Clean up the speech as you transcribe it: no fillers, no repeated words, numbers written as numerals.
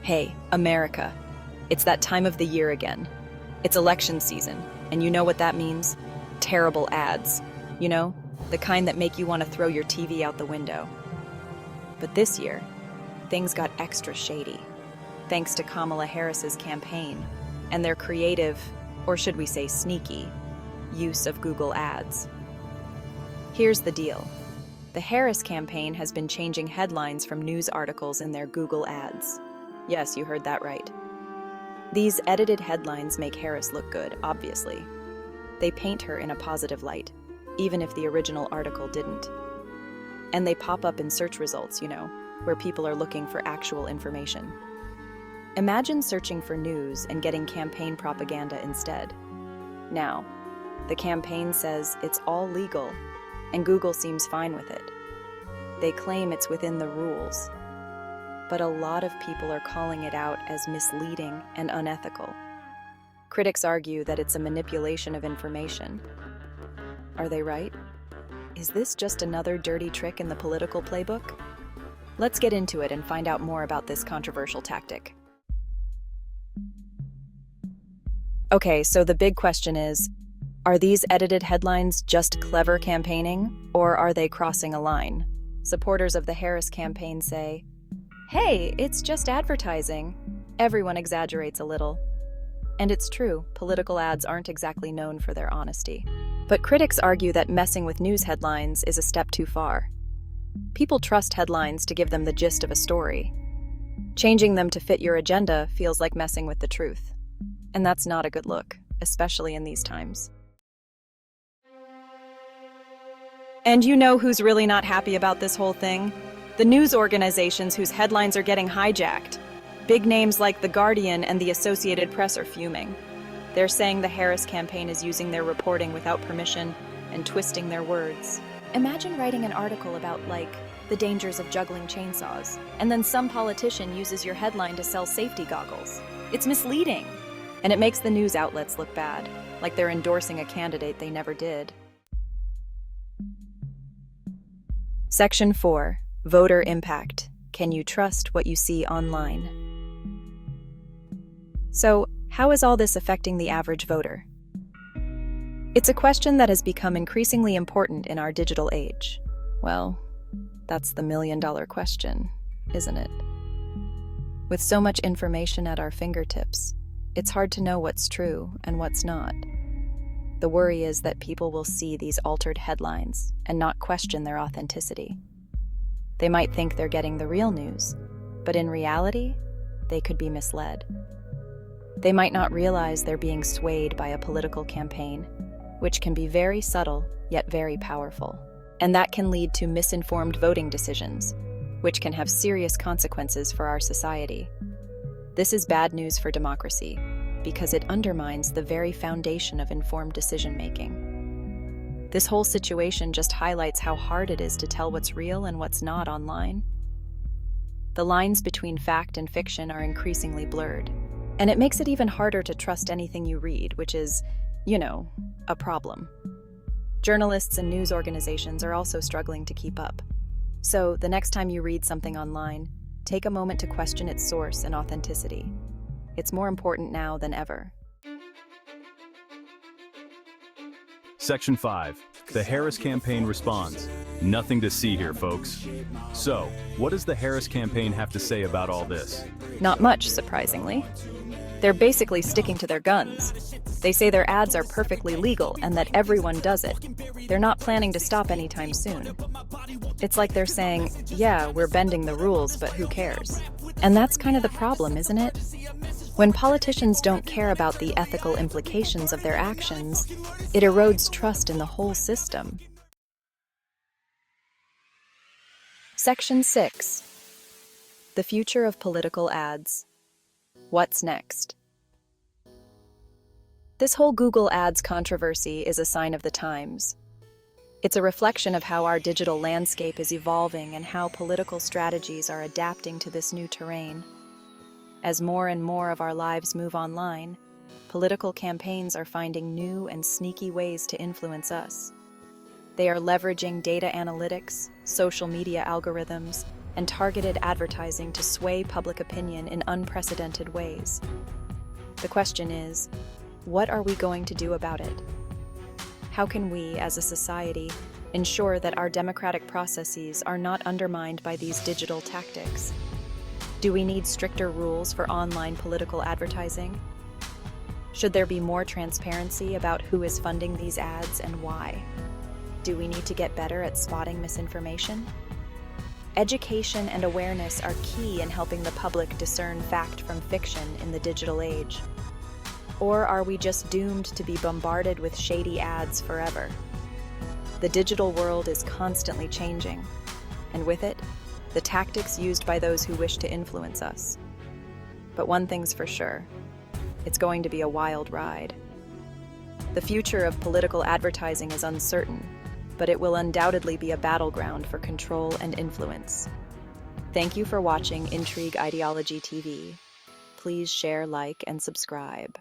Hey, America. It's that time of the year again. It's election season, and you know what that means? Terrible ads. You know, the kind that make you want to throw your TV out the window. But this year, things got extra shady, thanks to Kamala Harris's campaign and their creative, or should we say sneaky, use of Google Ads. Here's the deal. The Harris campaign has been changing headlines from news articles in their Google Ads. Yes, you heard that right. These edited headlines make Harris look good, obviously. They paint her in a positive light, even if the original article didn't. And they pop up in search results, where people are looking for actual information. Imagine searching for news and getting campaign propaganda instead. Now, the campaign says it's all legal, and Google seems fine with it. They claim it's within the rules, but a lot of people are calling it out as misleading and unethical. Critics argue that it's a manipulation of information. Are they right? Is this just another dirty trick in the political playbook? Let's get into it and find out more about this controversial tactic. Okay, so the big question is, are these edited headlines just clever campaigning, or are they crossing a line? Supporters of the Harris campaign say, "Hey, it's just advertising." Everyone exaggerates a little. And it's true, political ads aren't exactly known for their honesty. But critics argue that messing with news headlines is a step too far. People trust headlines to give them the gist of a story. Changing them to fit your agenda feels like messing with the truth. And that's not a good look, especially in these times. And you know who's really not happy about this whole thing? The news organizations whose headlines are getting hijacked. Big names like The Guardian and the Associated Press are fuming. They're saying the Harris campaign is using their reporting without permission and twisting their words. Imagine writing an article about, the dangers of juggling chainsaws, and then some politician uses your headline to sell safety goggles. It's misleading. And it makes the news outlets look bad, like they're endorsing a candidate they never did. Section 4. Voter impact. Can you trust what you see online? So, how is all this affecting the average voter? It's a question that has become increasingly important in our digital age. Well, that's the million-dollar question, isn't it? With so much information at our fingertips, it's hard to know what's true and what's not. The worry is that people will see these altered headlines and not question their authenticity. They might think they're getting the real news, but in reality, they could be misled. They might not realize they're being swayed by a political campaign, which can be very subtle yet very powerful. And that can lead to misinformed voting decisions, which can have serious consequences for our society. This is bad news for democracy because it undermines the very foundation of informed decision-making. This whole situation just highlights how hard it is to tell what's real and what's not online. The lines between fact and fiction are increasingly blurred, and it makes it even harder to trust anything you read, which is, a problem. Journalists and news organizations are also struggling to keep up. So, the next time you read something online, take a moment to question its source and authenticity. It's more important now than ever. Section 5. The Harris campaign responds. Nothing to see here, folks. So, what does the Harris campaign have to say about all this? Not much, surprisingly. They're basically sticking to their guns. They say their ads are perfectly legal and that everyone does it. They're not planning to stop anytime soon. It's like they're saying, yeah, we're bending the rules, but who cares? And that's kind of the problem, isn't it? When politicians don't care about the ethical implications of their actions, it erodes trust in the whole system. Section 6. The future of political ads. What's next? This whole Google Ads controversy is a sign of the times. It's a reflection of how our digital landscape is evolving and how political strategies are adapting to this new terrain. As more and more of our lives move online, political campaigns are finding new and sneaky ways to influence us. They are leveraging data analytics, social media algorithms, and targeted advertising to sway public opinion in unprecedented ways. The question is, what are we going to do about it? How can we, as a society, ensure that our democratic processes are not undermined by these digital tactics? Do we need stricter rules for online political advertising? Should there be more transparency about who is funding these ads and why? Do we need to get better at spotting misinformation? Education and awareness are key in helping the public discern fact from fiction in the digital age. Or are we just doomed to be bombarded with shady ads forever? The digital world is constantly changing, and with it, the tactics used by those who wish to influence us. But one thing's for sure, it's going to be a wild ride. The future of political advertising is uncertain, but it will undoubtedly be a battleground for control and influence. Thank you for watching Intrigue Ideology TV. Please share, like, and subscribe.